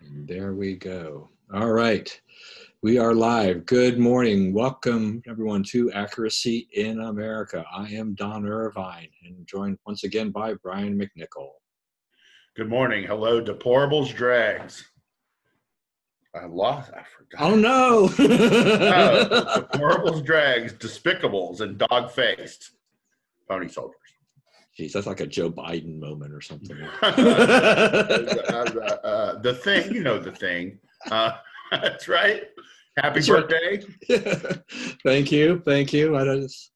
And there we go. All right. We are live. Good morning. Welcome, everyone, to Accuracy in America. I am Don Irvine and joined once again by Brian McNicoll. Good morning. Hello, deplorables, drags. I forgot. Oh, no. No, deplorables, drags, despicables, and dog-faced pony soldiers. Jeez, that's like a Joe Biden moment or something. The thing, you know the thing. That's right. Happy That's birthday. Right. Thank you. Thank you. I just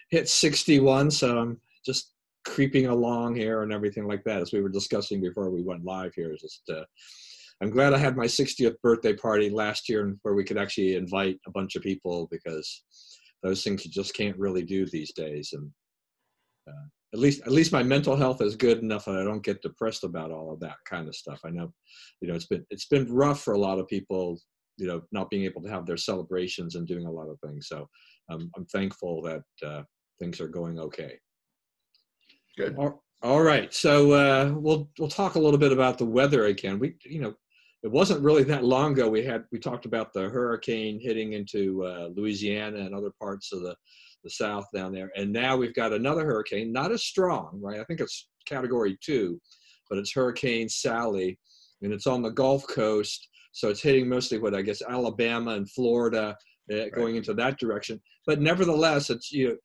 hit 61, so I'm just creeping along here and everything like that, as we were discussing before we went live here. Just I'm glad I had my 60th birthday party last year where we could actually invite a bunch of people, because those things you just can't really do these days. And at least my mental health is good enough that I don't get depressed about all of that kind of stuff. I know, it's been rough for a lot of people, not being able to have their celebrations and doing a lot of things. So I'm thankful that things are going okay. Good. All right. So we'll talk a little bit about the weather again. It wasn't really that long ago we talked about the hurricane hitting into Louisiana and other parts of the South down there. And now we've got another hurricane, not as strong, right? I think it's category 2, but it's Hurricane Sally, and it's on the Gulf Coast. So it's hitting mostly Alabama and Florida, going into that direction. But nevertheless, it's, you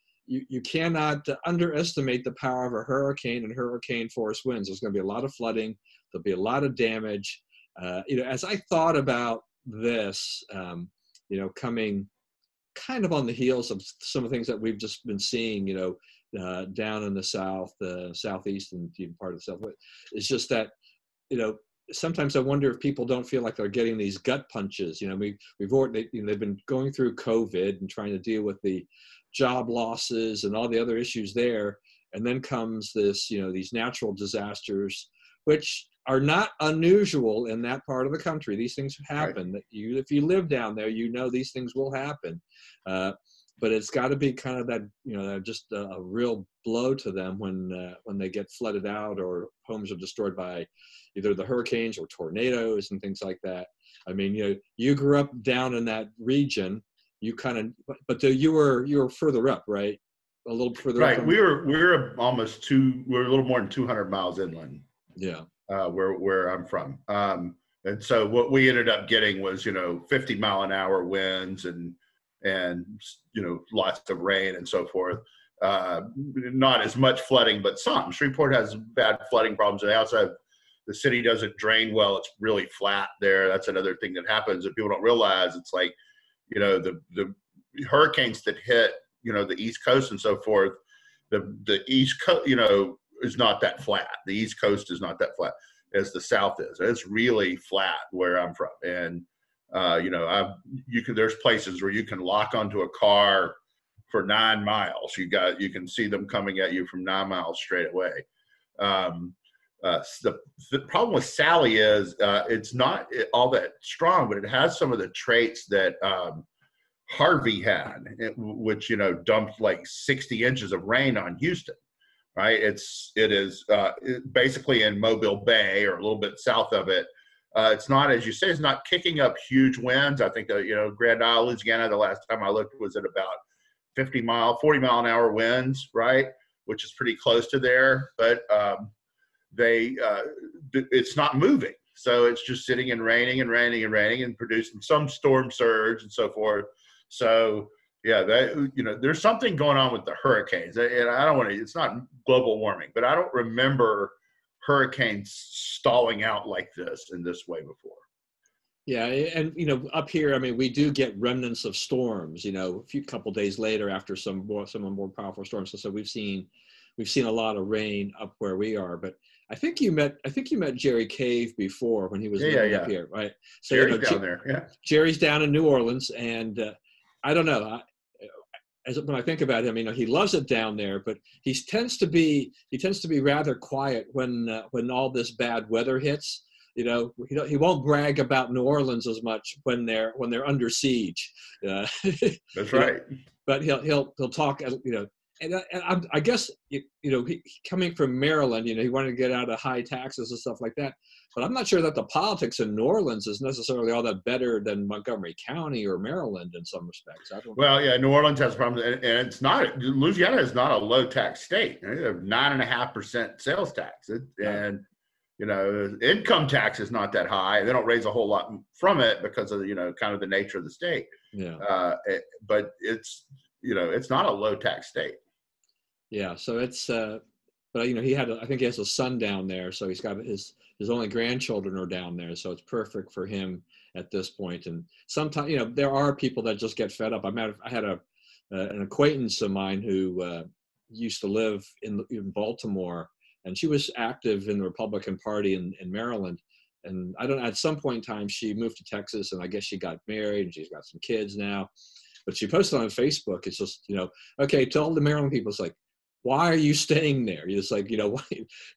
cannot underestimate the power of a hurricane and hurricane force winds. There's going to be a lot of flooding. There'll be a lot of damage. As I thought about this, coming kind of on the heels of some of the things that we've just been seeing, down in the South, the Southeast, and even part of the Southwest, it's just that, sometimes I wonder if people don't feel like they're getting these gut punches. They've been going through COVID and trying to deal with the job losses and all the other issues there. And then comes this, these natural disasters, which are not unusual in that part of the country. These things happen. Right. If you live down there, these things will happen. But it's got to be kind of that, just a real blow to them when they get flooded out or homes are destroyed by either the hurricanes or tornadoes and things like that. I mean, you grew up down in that region. You were further up, right? A little further up. Right. We were a little more than 200 miles inland. Yeah. Where I'm from. And so what we ended up getting was, 50-mile-an-hour winds and lots of rain and so forth. Not as much flooding, but some. Shreveport has bad flooding problems. And the city doesn't drain well. It's really flat there. That's another thing that happens that people don't realize. It's like, the hurricanes that hit, the East Coast and so forth, the East Coast, is not that flat. The East Coast is not that flat as the South is. It's really flat where I'm from. And, there's places where you can lock onto a car for 9 miles. You can see them coming at you from 9 miles straight away. The problem with Sally is it's not all that strong, but it has some of the traits that Harvey had, which, dumped like 60 inches of rain on Houston. Right. It is basically in Mobile Bay or a little bit south of it. It's not, as you say, it's not kicking up huge winds. I think Grand Isle, Louisiana, the last time I looked was at about 40 mile an hour winds, right? Which is pretty close to there, but it's not moving. So it's just sitting and raining and producing some storm surge and so forth. So yeah, there's something going on with the hurricanes, and I don't want to. It's not global warming, but I don't remember hurricanes stalling out like this in this way before. Yeah, and up here, I mean, we do get remnants of storms. A couple days later after some more powerful storms. So we've seen a lot of rain up where we are. But I think you met Jerry Cave before when he was living up here, right? So Jerry's down there. Yeah, Jerry's down in New Orleans, and I don't know. When I think about him, he loves it down there, but he tends to be rather quiet when all this bad weather hits. He won't brag about New Orleans as much when they're under siege. That's right. But he'll talk. I guess, he coming from Maryland, he wanted to get out of high taxes and stuff like that. But I'm not sure that the politics in New Orleans is necessarily all that better than Montgomery County or Maryland in some respects. I don't know. Well, yeah, New Orleans has problems, and it's not. Louisiana is not a low tax state. They have 9.5% sales tax, and income tax is not that high. They don't raise a whole lot from it because of kind of the nature of the state. Yeah. But it's not a low tax state. Yeah. So it's but I think he has a son down there, so he's got his only grandchildren are down there, so it's perfect for him at this point. And sometimes there are people that just get fed up. I had an acquaintance of mine who used to live in Baltimore, and she was active in the Republican Party in Maryland. And at some point in time, she moved to Texas, and I guess she got married, and she's got some kids now. But she posted on Facebook, it's just, okay, to all the Maryland people, it's like, why are you staying there? It's like, why,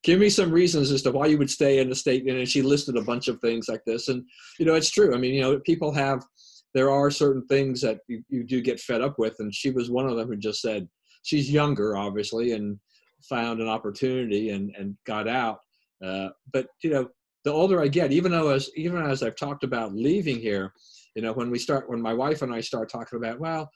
give me some reasons as to why you would stay in the state. And she listed a bunch of things like this. And, it's true. I mean, people there are certain things that you do get fed up with. And she was one of them who just said, she's younger, obviously, and found an opportunity and got out. But, the older I get, even as I've talked about leaving here, when my wife and I start talking about, well,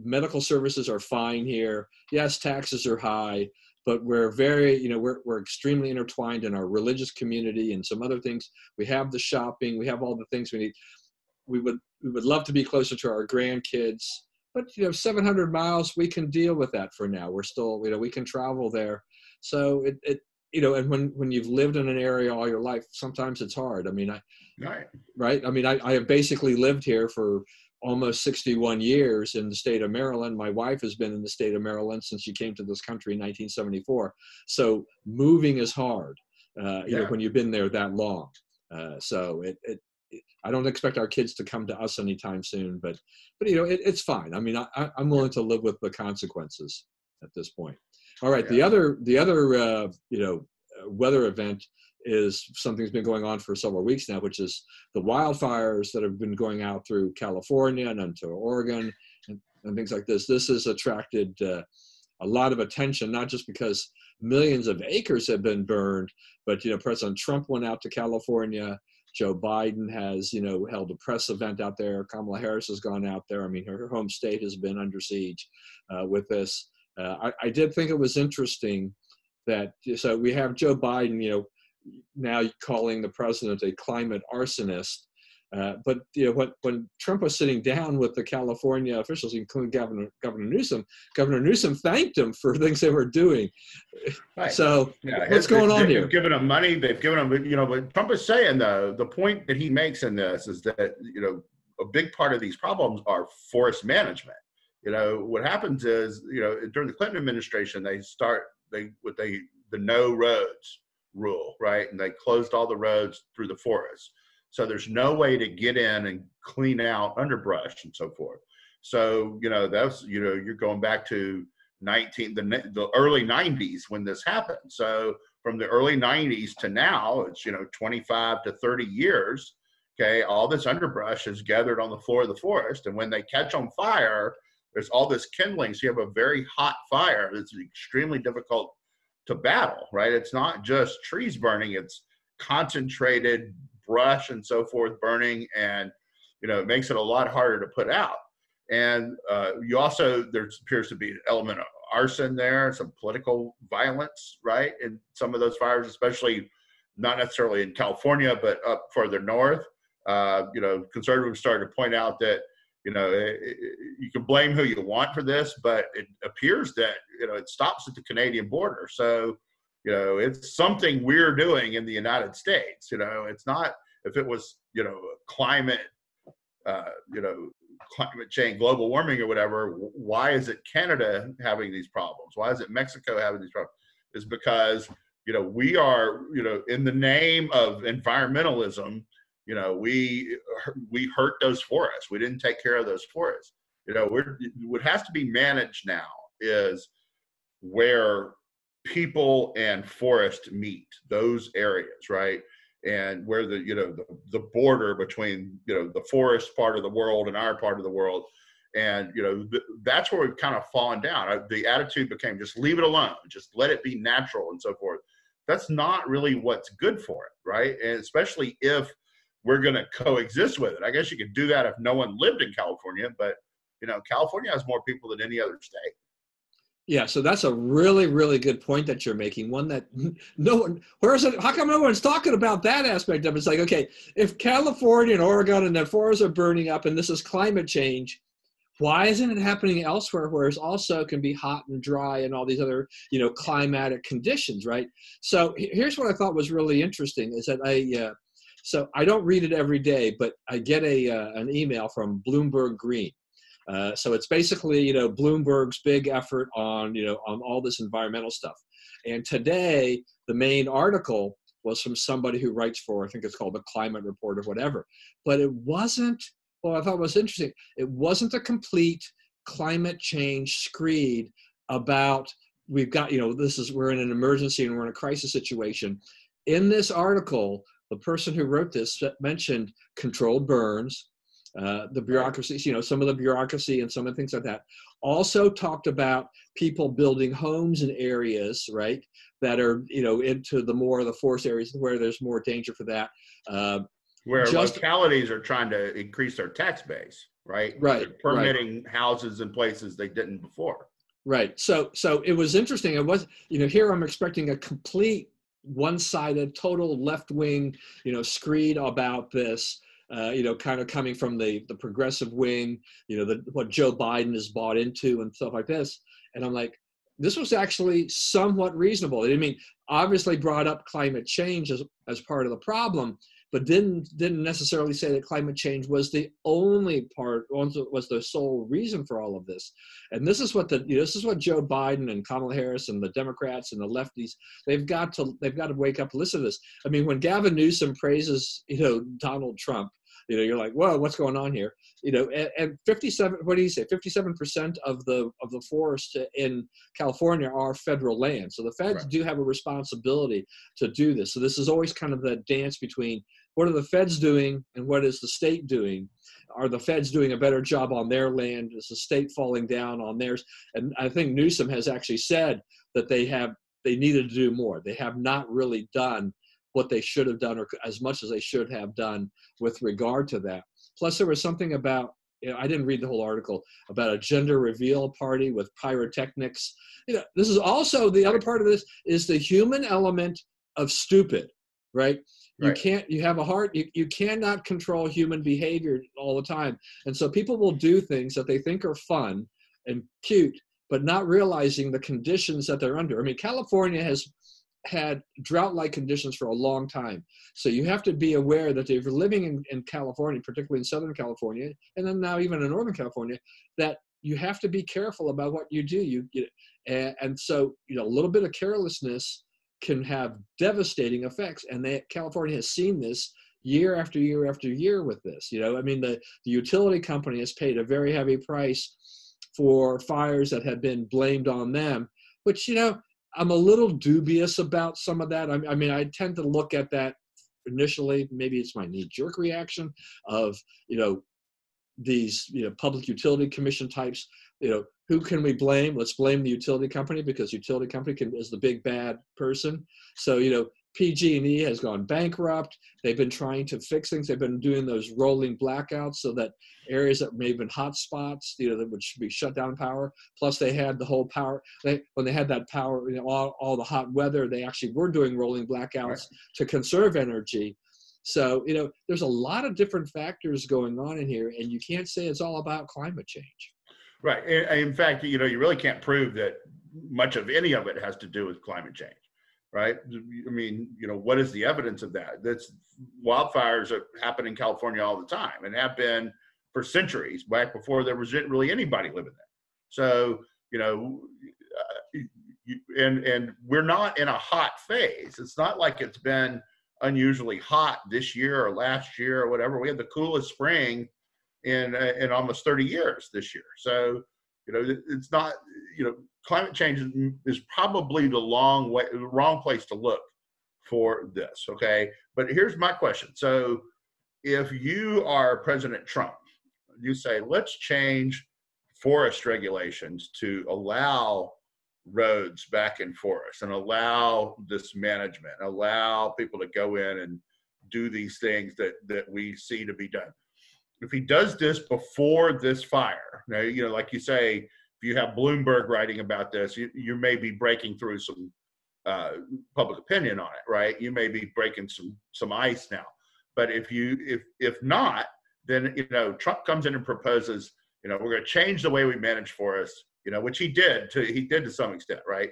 medical services are fine here. Yes, taxes are high, but we're very, we're extremely intertwined in our religious community and some other things. We have the shopping, we have all the things we need. We would love to be closer to our grandkids, but 700 miles, we can deal with that for now. We're still, we can travel there. So and when you've lived in an area all your life, sometimes it's hard. I mean, right. I mean, I have basically lived here for almost 61 years in the state of Maryland. My wife has been in the state of Maryland since she came to this country in 1974. So moving is hard, when you've been there that long. So I don't expect our kids to come to us anytime soon, but it's fine. I mean, I'm willing to live with the consequences at this point. All right. Yeah. The other weather event is something that's been going on for several weeks now, which is the wildfires that have been going out through California and into Oregon and things like this. This has attracted a lot of attention, not just because millions of acres have been burned, but, President Trump went out to California. Joe Biden has, held a press event out there. Kamala Harris has gone out there. I mean, her home state has been under siege with this. I did think it was interesting that, so we have Joe Biden, now calling the president a climate arsonist. But when Trump was sitting down with the California officials, including Governor Newsom thanked him for things they were doing. Right. So what's going on here? They've given him money. They've given him, but Trump is saying, though, the point that he makes in this is that, a big part of these problems are forest management. What happens is, during the Clinton administration, the no roads rule, right? And they closed all the roads through the forest. So there's no way to get in and clean out underbrush and so forth. So, that's, you're going back to the early 90s when this happened. So from the early 90s to now, it's, 25 to 30 years. Okay. All this underbrush is gathered on the floor of the forest. And when they catch on fire, there's all this kindling. So you have a very hot fire that's extremely difficult to battle, right? It's not just trees burning, it's concentrated brush and so forth burning, and it makes it a lot harder to put out. And there appears to be an element of arson there, some political violence, right, in some of those fires, especially not necessarily in California, but up further north. Conservatives started to point out that you can blame who you want for this, but it appears that, it stops at the Canadian border. So, it's something we're doing in the United States. It's not, if it was, climate change, global warming or whatever, why is it Canada having these problems? Why is it Mexico having these problems? Is because, we are, in the name of environmentalism, we hurt those forests. We didn't take care of those forests. What has to be managed now is where people and forest meet, those areas, right? And where the border between, the forest part of the world and our part of the world And, that's where we've kind of fallen down. The attitude became just leave it alone, just let it be natural and so forth. That's not really what's good for it, right? And especially if we're going to coexist with it. I guess you could do that if no one lived in California, but, California has more people than any other state. Yeah, so that's a really, really good point that you're making. One that no one, how come no one's talking about that aspect of it? It's like, okay, if California and Oregon and the forests are burning up and this is climate change, why isn't it happening elsewhere where it also can be hot and dry and all these other, climatic conditions, right? So here's what I thought was really interesting is that so I don't read it every day, but I get an email from Bloomberg Green. So it's basically, Bloomberg's big effort on all this environmental stuff. And today, the main article was from somebody who writes for, I think it's called the Climate Report or whatever. But it wasn't, well, I thought it was interesting. It wasn't a complete climate change screed about we've got, we're in an emergency and we're in a crisis situation. In this article, the person who wrote this mentioned controlled burns, the bureaucracy, some of the bureaucracy and some of the things like that. Also talked about people building homes in areas, right, that are, into the more of the forest areas where there's more danger for that. Where localities are trying to increase their tax base, right? Right. They're permitting houses in places they didn't before. Right. So it was interesting. It was, here I'm expecting a complete one-sided, total left-wing, screed about this. Kind of coming from the progressive wing, what Joe Biden has bought into and stuff like this. And I'm like, this was actually somewhat reasonable. I mean, obviously brought up climate change as part of the problem, but didn't necessarily say that climate change was the only part, was the sole reason for all of this. And this is what this is what Joe Biden and Kamala Harris and the Democrats and the lefties, they've got to wake up and listen to this. I mean, when Gavin Newsom praises, Donald Trump, you're like, whoa, what's going on here? And 57, what do you say? 57% of the forest in California are federal land. So the feds do have a responsibility to do this. So this is always kind of the dance between what are the feds doing and what is the state doing? Are the feds doing a better job on their land? Is the state falling down on theirs? And I think Newsom has actually said that they needed to do more. They have not really done what they should have done or as much as they should have done with regard to that. Plus there was something about, I didn't read the whole article, about a gender reveal party with pyrotechnics. This is also, the other part of this is the human element of stupid, right? You have a heart, you cannot control human behavior all the time. And so people will do things that they think are fun and cute, but not realizing the conditions that they're under. I mean, California has had drought-like conditions for a long time. So you have to be aware that if you're living in California, particularly in Southern California, and then now even in Northern California, that you have to be careful about what you do. And so, a little bit of carelessness can have devastating effects. And California has seen this year after year after year with this. I mean, the utility company has paid a very heavy price for fires that have been blamed on them, which, I'm a little dubious about some of that. I mean, I tend to look at that initially, maybe it's my knee-jerk reaction of, these, public utility commission types, who can we blame? Let's blame the utility company because utility company is the big bad person. So, PG&E has gone bankrupt. They've been trying to fix things. They've been doing those rolling blackouts so that areas that may have been hot spots, that would be shut down power. Plus they had the whole power. When they had that power, all the hot weather, they actually were doing rolling blackouts to conserve energy. So, there's a lot of different factors going on in here, and you can't say it's all about climate change. Right. In fact, you really can't prove that much of any of it has to do with climate change. Right. I mean, what is the evidence of that? That's wildfires happen in California all the time and have been for centuries, back before there was really anybody living there. So, and we're not in a hot phase. It's not like it's been unusually hot this year or last year or whatever. We had the coolest spring in almost 30 years this year. So, it's not, climate change is probably the wrong place to look for this. Okay. But here's my question. So if you are President Trump, you say, let's change forest regulations to allow roads back in forests and allow this management, allow people to go in and do these things that we see to be done. If he does this before this fire, now, like you say, if you have Bloomberg writing about this, you may be breaking through some public opinion on it, right? You may be breaking some ice now. But if not, then Trump comes in and proposes, we're going to change the way we manage forests, which he did to some extent, right?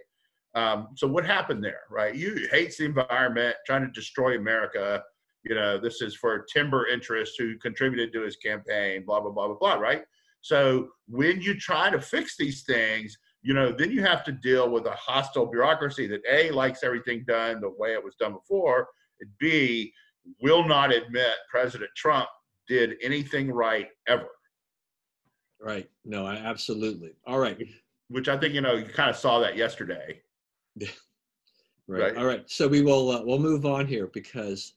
So what happened there, right? You hates the environment, trying to destroy America. This is for timber interests who contributed to his campaign, blah, blah, blah, blah, blah, right? So when you try to fix these things, then you have to deal with a hostile bureaucracy that A, likes everything done the way it was done before, and B, will not admit President Trump did anything right ever. Right. No, absolutely. All right. Which I think, you kind of saw that yesterday. Right. All right. So we'll move on here because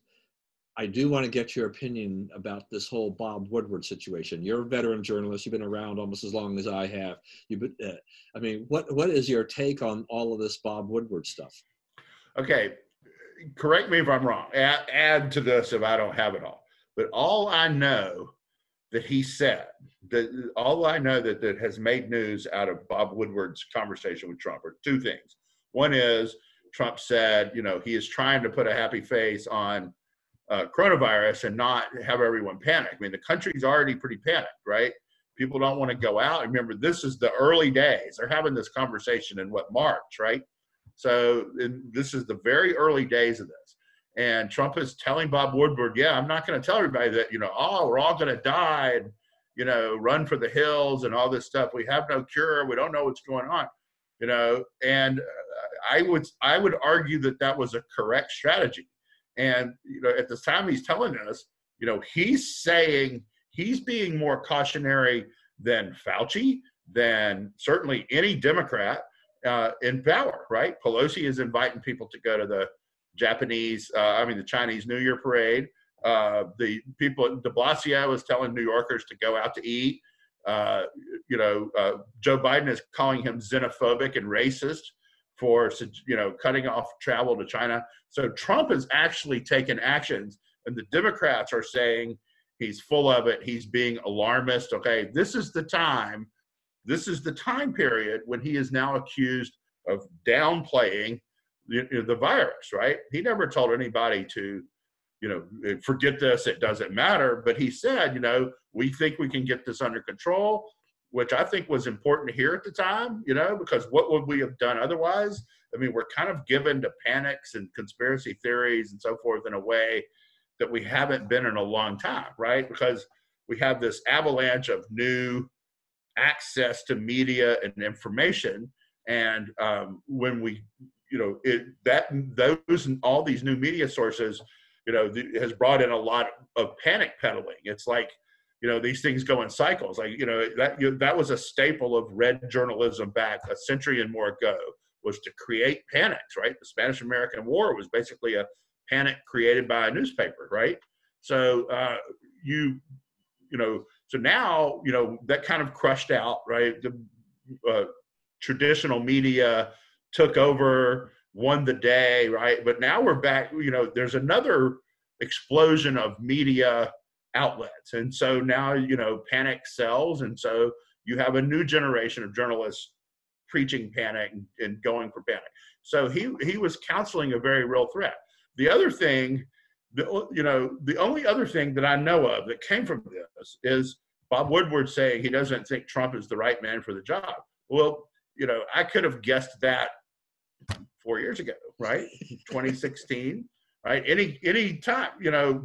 I do want to get your opinion about this whole Bob Woodward situation. You're a veteran journalist. You've been around almost as long as I have. What is your take on all of this Bob Woodward stuff? Okay. Correct me if I'm wrong. Add to this if I don't have it all. But all I know that he said, that has made news out of Bob Woodward's conversation with Trump are two things. One is Trump said, he is trying to put a happy face on coronavirus and not have everyone panic. I mean, the country's already pretty panicked, right? People don't want to go out. Remember, this is the early days. They're having this conversation in March, right? So this is the very early days of this. And Trump is telling Bob Woodward, yeah, I'm not going to tell everybody that, we're all going to die and, run for the hills and all this stuff. We have no cure. We don't know what's going on, and I would argue that was a correct strategy. And, at this time he's telling us, he's saying he's being more cautionary than Fauci, than certainly any Democrat in power, right? Pelosi is inviting people to go to the Chinese New Year parade. The people, de Blasio is telling New Yorkers to go out to eat. Joe Biden is calling him xenophobic and racist for, cutting off travel to China. So Trump has actually taken actions, and the Democrats are saying he's full of it. He's being alarmist. Okay, this is the time period when he is now accused of downplaying the virus, right? He never told anybody to, forget this, it doesn't matter. But he said, we think we can get this under control, which I think was important to hear at the time, because what would we have done otherwise? I mean, we're kind of given to panics and conspiracy theories and so forth in a way that we haven't been in a long time, right? Because we have this avalanche of new access to media and information. And when we, those and all these new media sources, has brought in a lot of panic peddling. It's like, these things go in cycles. Like, that was a staple of red journalism back a century and more ago, was to create panics, right? The Spanish-American War was basically a panic created by a newspaper, right? So, so now, that kind of crushed out, right? The traditional media took over, won the day, right? But now we're back, there's another explosion of media outlets. And so now, panic sells. And so you have a new generation of journalists preaching panic and going for panic. So he was counseling a very real threat. The other thing, the only other thing that I know of that came from this is Bob Woodward saying he doesn't think Trump is the right man for the job. Well, I could have guessed that 4 years ago, right? 2016, right? Any time,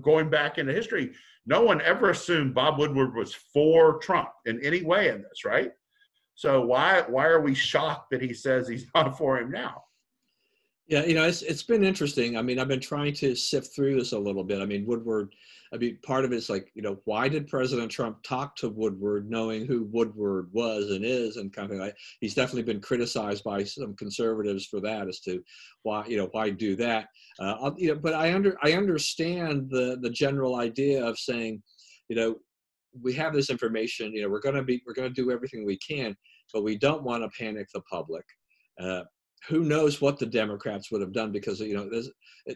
going back into history, no one ever assumed Bob Woodward was for Trump in any way in this, right? So why are we shocked that he says he's not for him now? Yeah, it's been interesting. I mean, I've been trying to sift through this a little bit. I mean, Woodward, part of it's like, why did President Trump talk to Woodward knowing who Woodward was and is, and kind of like, he's definitely been criticized by some conservatives for that as to why do that. But I understand the general idea of saying, we have this information. We're going to do everything we can, but we don't want to panic the public. Who knows what the Democrats would have done, because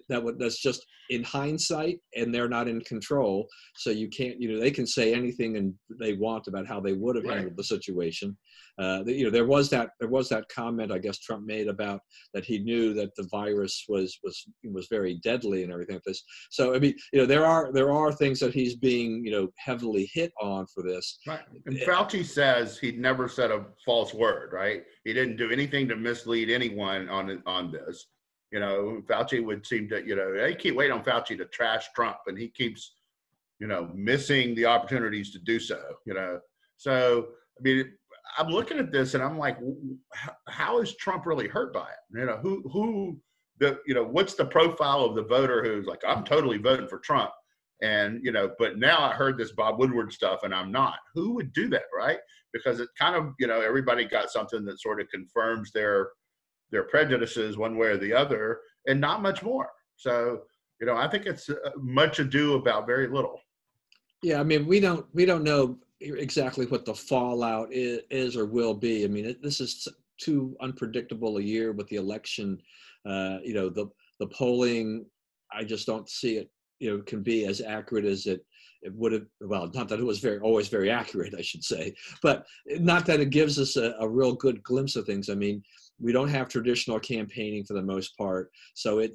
that's just in hindsight, and they're not in control. So you can't, they can say anything and they want about how they would have handled the situation. There was that comment, I guess, Trump made about that he knew that the virus was very deadly and everything like this. So I mean, there are things that he's being heavily hit on for this. Right. And Fauci says he'd never said a false word, right? He didn't do anything to mislead anyone on this. Fauci would seem to, they keep waiting on Fauci to trash Trump, and he keeps, missing the opportunities to do so, So, I mean, I'm looking at this and I'm like, how is Trump really hurt by it? What's the profile of the voter who's like, I'm totally voting for Trump. And, but now I heard this Bob Woodward stuff and I'm not. Who would do that, right? Because it kind of, everybody got something that sort of confirms their prejudices one way or the other, and not much more. So, I think it's much ado about very little. Yeah, I mean, we don't know exactly what the fallout is or will be. I mean, this is too unpredictable a year with the election. The polling, I just don't see it. Can be as accurate as it would have. Well, not that it was always very accurate, I should say, but not that it gives us a real good glimpse of things. I mean, we don't have traditional campaigning for the most part, so it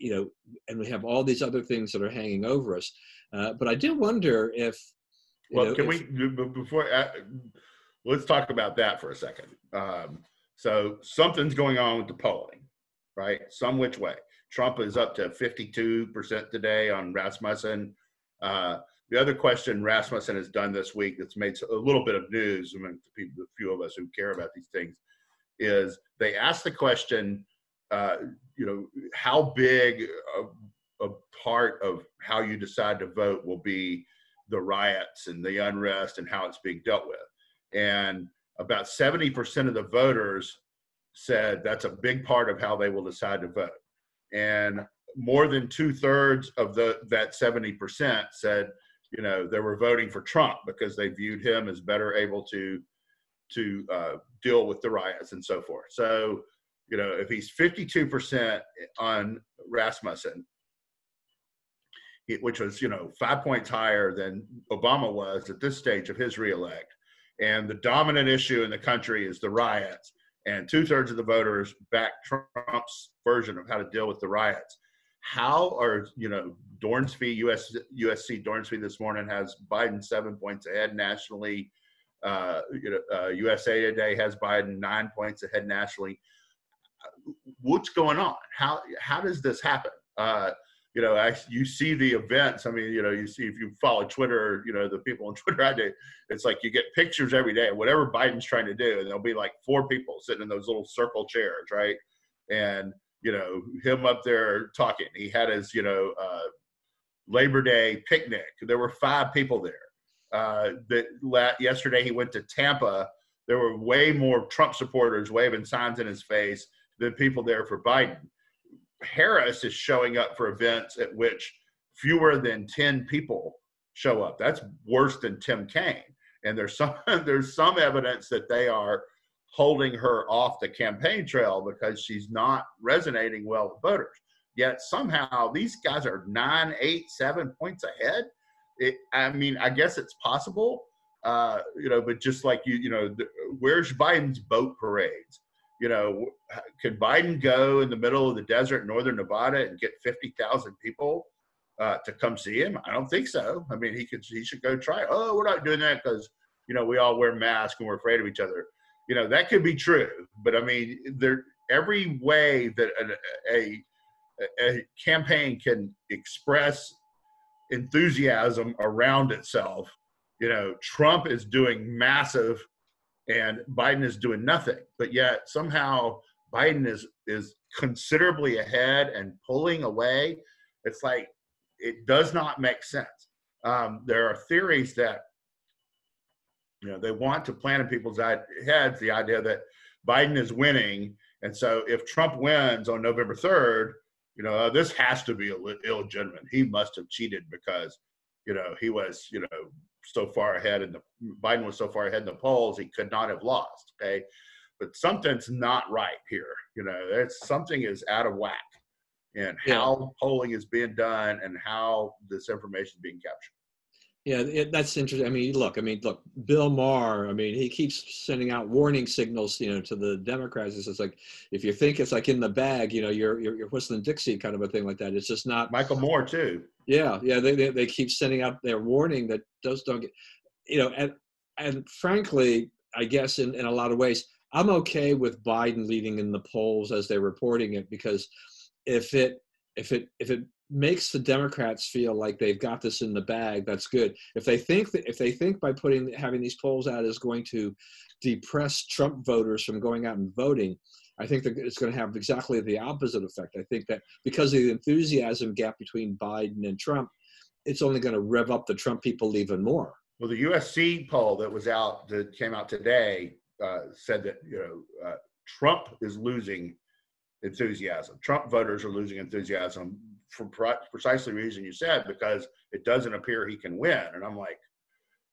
and we have all these other things that are hanging over us. But I do wonder if. Let's talk about that for a second. So something's going on with the polling, right? Some which way. Trump is up to 52% today on Rasmussen. The other question Rasmussen has done this week that's made a little bit of news among the few of us who care about these things is they asked the question, how big a part of how you decide to vote will be the riots and the unrest and how it's being dealt with. And about 70% of the voters said that's a big part of how they will decide to vote. And more than 2/3 of that 70% said, they were voting for Trump because they viewed him as better able to deal with the riots and so forth. So, if he's 52% on Rasmussen, which was, 5 points higher than Obama was at this stage of his reelect, and the dominant issue in the country is the riots, and 2/3 of the voters back Trump's version of how to deal with the riots. How are, Dornsby, USC Dornsby this morning has Biden 7 points ahead nationally. USA Today has Biden 9 points ahead nationally. What's going on? How does this happen? You see the events. I mean, you see if you follow Twitter, the people on Twitter I do, it's like you get pictures every day of whatever Biden's trying to do, and there'll be like 4 people sitting in those little circle chairs, right? And him up there talking. He had his Labor Day picnic. There were 5 people there. Yesterday he went to Tampa. There were way more Trump supporters waving signs in his face than people there for Biden. Harris is showing up for events at which fewer than 10 people show up. That's worse than Tim Kaine. And there's some evidence that they are holding her off the campaign trail because she's not resonating well with voters. Yet somehow these guys are 9, 8, 7 points ahead. I guess it's possible, but just like where's Biden's boat parades? Can Biden go in the middle of the desert in northern Nevada and get 50,000 people to come see him? I don't think so. I mean, he should go try. Oh, we're not doing that because we all wear masks and we're afraid of each other. That could be true, but I mean, every way that a campaign can express enthusiasm around itself, Trump is doing massive and Biden is doing nothing, but yet somehow Biden is considerably ahead and pulling away. It's like, it does not make sense. There are theories that, they want to plant in people's heads the idea that Biden is winning. And so if Trump wins on November 3rd, this has to be illegitimate. He must have cheated because, he was, so far ahead Biden was so far ahead in the polls, he could not have lost. Okay. But something's not right here. Something is out of whack in Yeah. how polling is being done and how this information is being captured. Yeah, that's interesting. Look, Bill Maher, he keeps sending out warning signals, to the Democrats. It's like, if you think it's like in the bag, you're whistling Dixie kind of a thing like that. It's just not. Michael Moore too. Yeah. They keep sending out their warning that don't get, and frankly, I guess in a lot of ways, I'm okay with Biden leading in the polls as they're reporting it, because if it makes the Democrats feel like they've got this in the bag, that's good. If they think by having these polls out is going to depress Trump voters from going out and voting, I think that it's going to have exactly the opposite effect. I think that because of the enthusiasm gap between Biden and Trump, it's only going to rev up the Trump people even more. Well, the USC poll that came out today said that Trump is losing enthusiasm. Trump voters are losing enthusiasm for precisely the reason you said, because it doesn't appear he can win. And I'm like,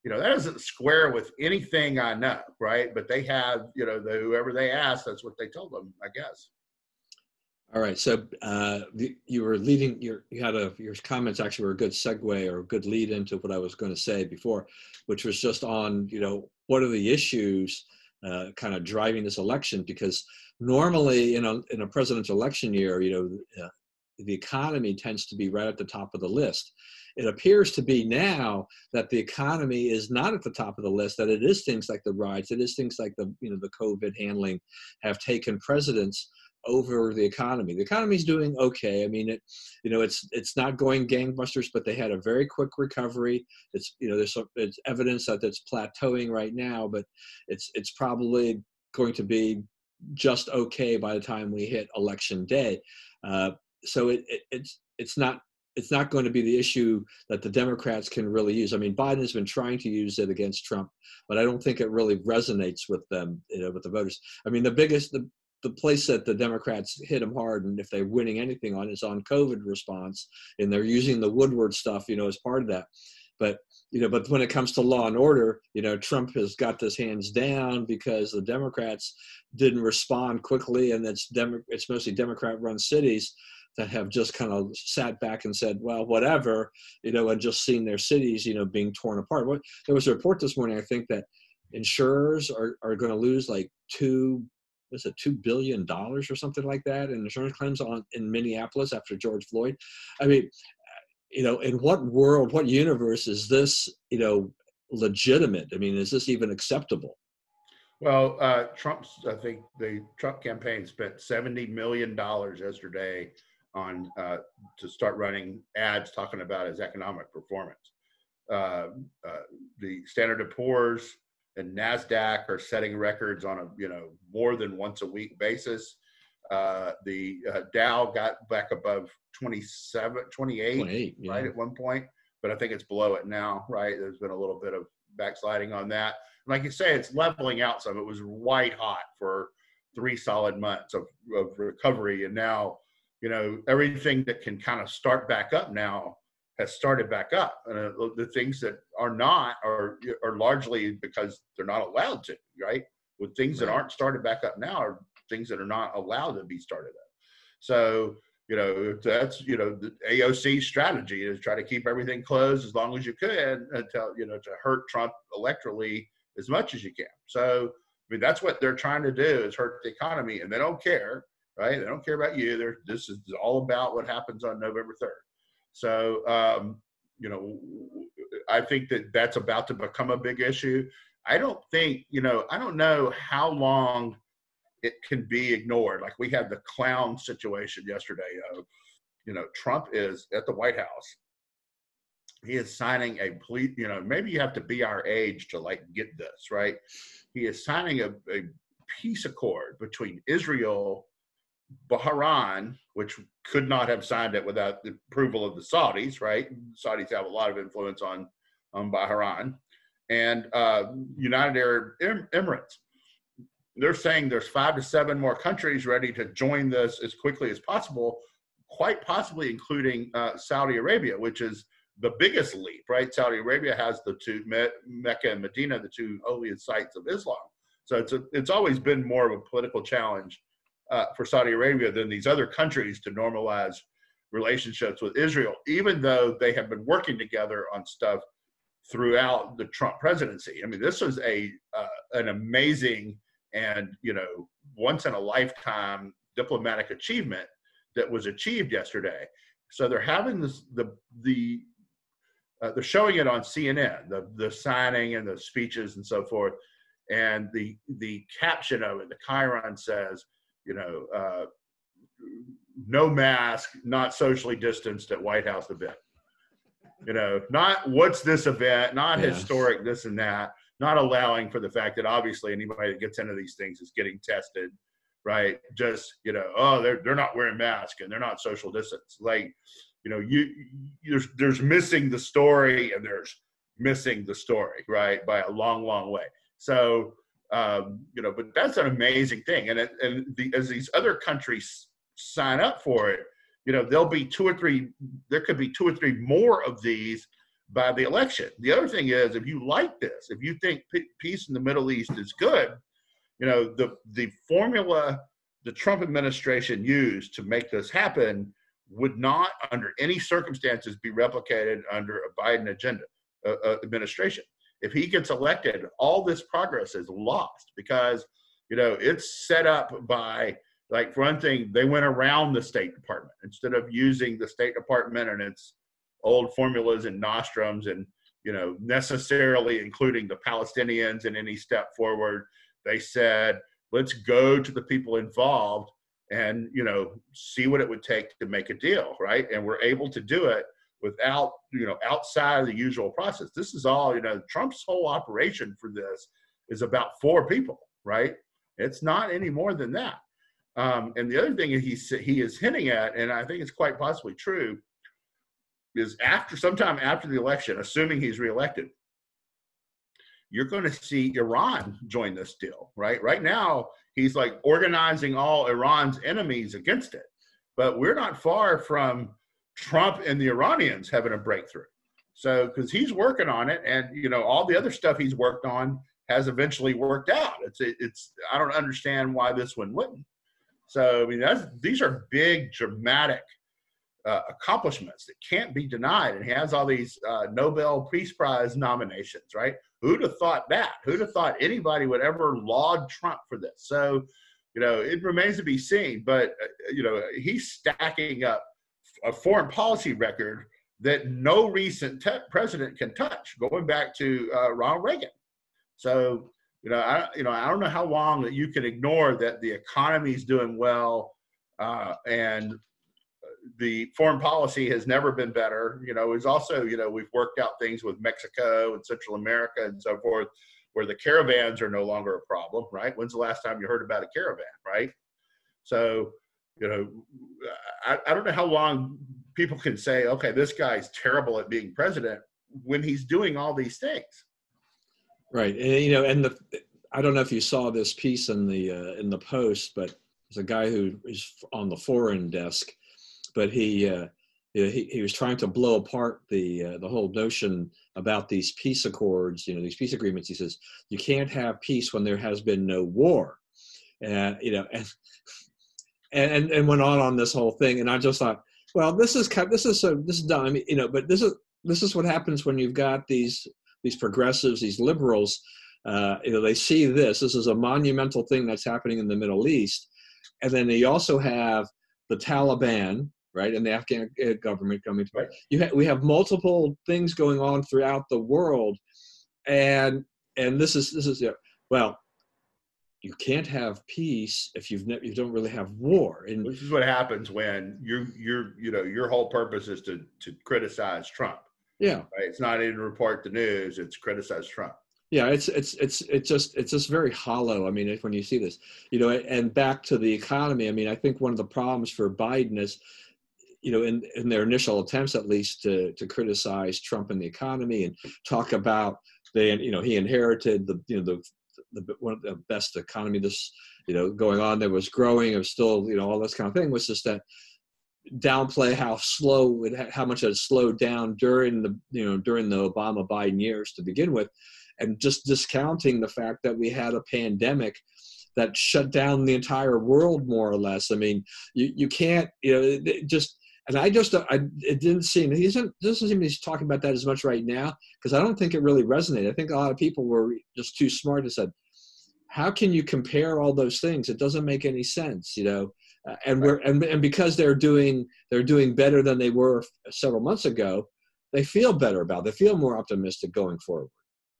that doesn't square with anything I know, right? But they have, whoever they asked, that's what they told them, I guess. All right. So you were leading. Your comments actually were a good segue or a good lead into what I was going to say before, which was just on what are the issues kind of driving this election? Because normally in a presidential election year, the economy tends to be right at the top of the list. It appears to be now that the economy is not at the top of the list, that it is things like the riots, it is things like the COVID handling have taken precedence over the economy. The economy's doing okay. It's not going gangbusters, but they had a very quick recovery. It's there's evidence that it's plateauing right now, but it's probably going to be just okay by the time we hit election day. So it's not going to be the issue that the Democrats can really use. Biden has been trying to use it against Trump, but I don't think it really resonates with them, with the voters. The place that the Democrats hit them hard, and if they're winning anything on, is on COVID response, and they're using the Woodward stuff, as part of that. But when it comes to law and order, Trump has got this hands down because the Democrats didn't respond quickly, and it's mostly Democrat-run cities that have just kind of sat back and said, well, whatever, and just seen their cities, being torn apart. There was a report this morning, I think, that insurers are going to lose like $2 billion or something like that in insurance claims in Minneapolis after George Floyd. In what world, what universe is this, legitimate? Is this even acceptable? Well, I think the Trump campaign spent $70 million yesterday on to start running ads talking about his economic performance. The Standard & Poor's and NASDAQ are setting records on a more than once a week basis. The Dow got back above 28, right, at one point, but I think it's below it now, right? There's been a little bit of backsliding on that. And like you say, it's leveling out some. It was white hot for 3 solid months of recovery, and now everything that can kind of start back up now has started back up. And the things that are not are largely because they're not allowed to, right? With things that aren't started back up now are things that are not allowed to be started up. So, that's, the AOC strategy is try to keep everything closed as long as you can until, to hurt Trump electorally as much as you can. So, that's what they're trying to do, is hurt the economy, and they don't care, right? They don't care about you. This is all about what happens on November 3rd. So, I think that's about to become a big issue. I don't know how long it can be ignored. Like, we had the clown situation yesterday of, Trump is at the White House. He is signing a plea, maybe you have to be our age to get this, right? He is signing a peace accord between Israel, Bahrain, which could not have signed it without the approval of the Saudis, right? Saudis have a lot of influence on Bahrain, and United Arab Emirates. They're saying there's 5 to 7 more countries ready to join this as quickly as possible, quite possibly including Saudi Arabia, which is the biggest leap, right? Saudi Arabia has the two, Mecca and Medina, the two holiest sites of Islam. So it's always been more of a political challenge for Saudi Arabia than these other countries to normalize relationships with Israel, even though they have been working together on stuff throughout the Trump presidency. I mean, this was an amazing and, once in a lifetime diplomatic achievement that was achieved yesterday. So they're having this, they're showing it on CNN, the signing and the speeches and so forth. And the caption of it, the chyron says, no mask, not socially distanced at White House event. Not what's this event, not historic this and that, not allowing for the fact that obviously anybody that gets into these things is getting tested, right? Just, they're not wearing masks and they're not social distance. Like, there's missing the story, and there's missing the story, right, by a long, long way. So, but that's an amazing thing. And as these other countries sign up for it, there'll be there could be 2 or 3 more of these by the election. The other thing is, if you like this, if you think peace in the Middle East is good, the formula the Trump administration used to make this happen would not, under any circumstances, be replicated under a Biden administration. If he gets elected, all this progress is lost because, it's set up by, like, for one thing, they went around the State Department instead of using the State Department and its old formulas and nostrums and, necessarily including the Palestinians in any step forward. They said, let's go to the people involved and, see what it would take to make a deal, right? And we're able to do it without, outside of the usual process. This is all, Trump's whole operation for this is about 4 people, right? It's not any more than that. And the other thing he is hinting at, and I think it's quite possibly true, is sometime after the election, assuming he's reelected, you're going to see Iran join this deal, right? Right now, he's like organizing all Iran's enemies against it. But we're not far from Trump and the Iranians having a breakthrough. So, because he's working on it, and, all the other stuff he's worked on has eventually worked out. I don't understand why this one wouldn't. So, I mean, these are big, dramatic accomplishments that can't be denied. And he has all these Nobel Peace Prize nominations, right? Who'd have thought that? Who'd have thought anybody would ever laud Trump for this? So, it remains to be seen. But, he's stacking up a foreign policy record that no recent president can touch, going back to Ronald Reagan. So, I don't know how long that you can ignore that the economy is doing well, and the foreign policy has never been better. It's also, we've worked out things with Mexico and Central America and so forth, where the caravans are no longer a problem, right? When's the last time you heard about a caravan, right? So, I don't know how long people can say, okay, this guy's terrible at being president when he's doing all these things. Right. And, I don't know if you saw this piece in the Post, but there's a guy who is on the foreign desk, but he was trying to blow apart the whole notion about these peace accords, these peace agreements. He says, you can't have peace when there has been no war. And went on this whole thing. And I just thought, well, this is dumb, but this is what happens when you've got these progressives, these liberals. They see this is a monumental thing that's happening in the Middle East. And then they also have the Taliban, right, and the Afghan government coming. Right. We have multiple things going on throughout the world, and this is well, you can't have peace if you don't really have war. And this is what happens when your whole purpose is to criticize Trump. Yeah, right. It's not even to report the news; it's criticize Trump. Yeah, it's just very hollow. I mean, when you see this, and back to the economy. I mean, I think one of the problems for Biden is, in their initial attempts, at least, to criticize Trump and the economy and talk about he inherited the one of the best economy going on. There was growing, it was still, all this kind of thing, was just that downplay how much it had slowed down during the Obama-Biden years to begin with, and just discounting the fact that we had a pandemic that shut down the entire world more or less. I mean, you can't, it didn't seem, doesn't seem he's talking about that as much right now, because I don't think it really resonated. I think a lot of people were just too smart and said, how can you compare all those things? It doesn't make any sense, and because they're doing better than they were several months ago, they feel better about it. They feel more optimistic going forward.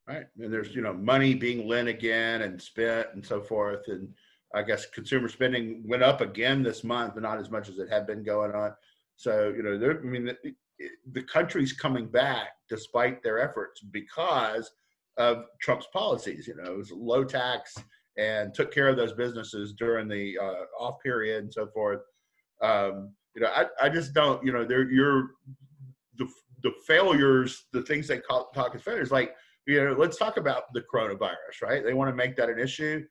Right. And there's, money being lent again and spent and so forth. And I guess consumer spending went up again this month, but not as much as it had been going on. So, the country's coming back despite their efforts because of Trump's policies. It was low tax and took care of those businesses during the off period and so forth. I just don't, the failures, the things they talk as failures, like, let's talk about the coronavirus, right? They want to make that an issue.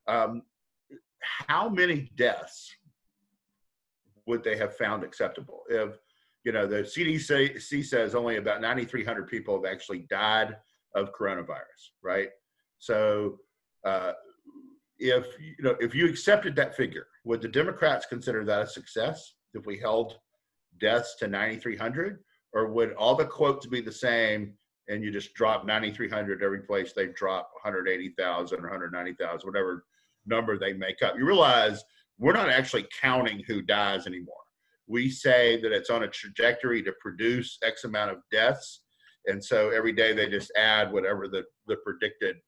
How many deaths would they have found acceptable if, the CDC says only about 9,300 people have actually died of coronavirus, right? So if you accepted that figure, would the Democrats consider that a success if we held deaths to 9,300? Or would all the quotes be the same and you just drop 9,300 every place they drop 180,000 or 190,000, whatever number they make up? You realize we're not actually counting who dies anymore. We say that it's on a trajectory to produce X amount of deaths. And so every day they just add whatever the predicted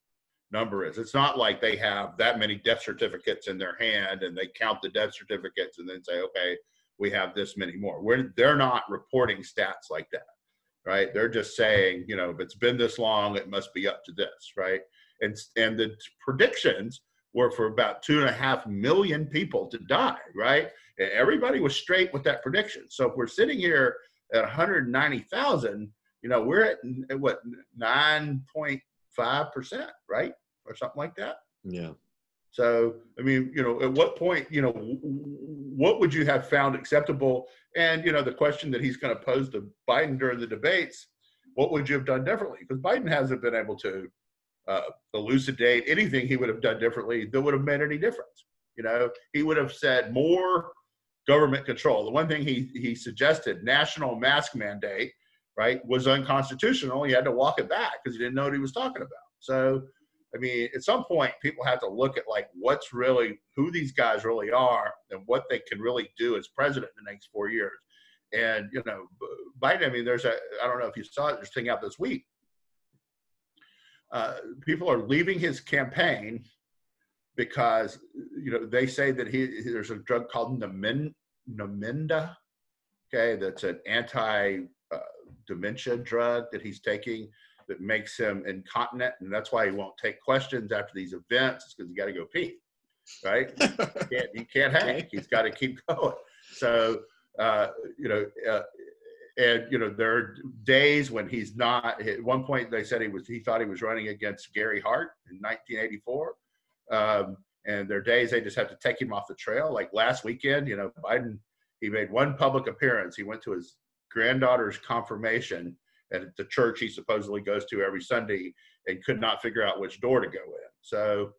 number is. It's not like they have that many death certificates in their hand and they count the death certificates and then say, okay, we have this many more. They're not reporting stats like that. Right? They're just saying, if it's been this long, it must be up to this, right? And the predictions were for about 2.5 million people to die, right? And everybody was straight with that prediction. So if we're sitting here at 190,000, we're at what, 9.5%, right? Or something like that. Yeah. So, I mean, at what point, what would you have found acceptable? And, the question that he's going to pose to Biden during the debates, what would you have done differently? Because Biden hasn't been able to elucidate anything he would have done differently that would have made any difference. He would have said more government control. The one thing he suggested, national mask mandate, right, was unconstitutional. He had to walk it back because he didn't know what he was talking about. So, I mean, at some point, people have to look at who these guys really are and what they can really do as president in the next 4 years. And, Biden, I mean, I don't know if you saw it, there's a thing out this week. People are leaving his campaign because, they say that there's a drug called Namenda, okay, that's an anti-dementia drug that he's taking that makes him incontinent, and that's why he won't take questions after these events. It's because you got to go pee, right? He can't hang. He's got to keep going. So, there are days when he's not. At one point, they said he thought he was running against Gary Hart in 1984, and there are days they just have to take him off the trail. Like last weekend, Biden, he made one public appearance. He went to his granddaughter's confirmation at the church he supposedly goes to every Sunday and could not figure out which door to go in. So,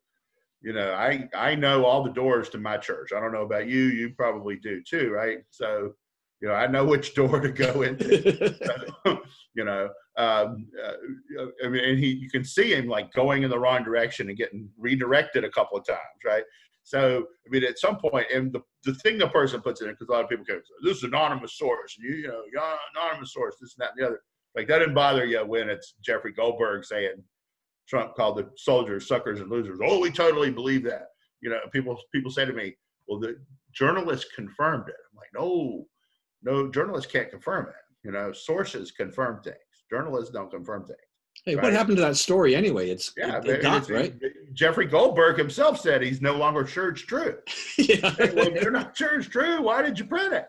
I know all the doors to my church. I don't know about you. You probably do too, right? So, I know which door to go into. I mean, and you can see him like going in the wrong direction and getting redirected a couple of times, right? So, I mean, at some point, and the thing the person puts in it, because a lot of people can say, this is an anonymous source, anonymous source, this and that and the other. Like, that didn't bother you when it's Jeffrey Goldberg saying Trump called the soldiers suckers and losers. Oh, we totally believe that. People say to me, well, the journalists confirmed it. I'm like, no, journalists can't confirm it. Sources confirm things. Journalists don't confirm things. Hey, right? What happened to that story anyway? It got, right? Jeffrey Goldberg himself said he's no longer sure it's true. Yeah. Well, if you're not sure it's true, why did you print it?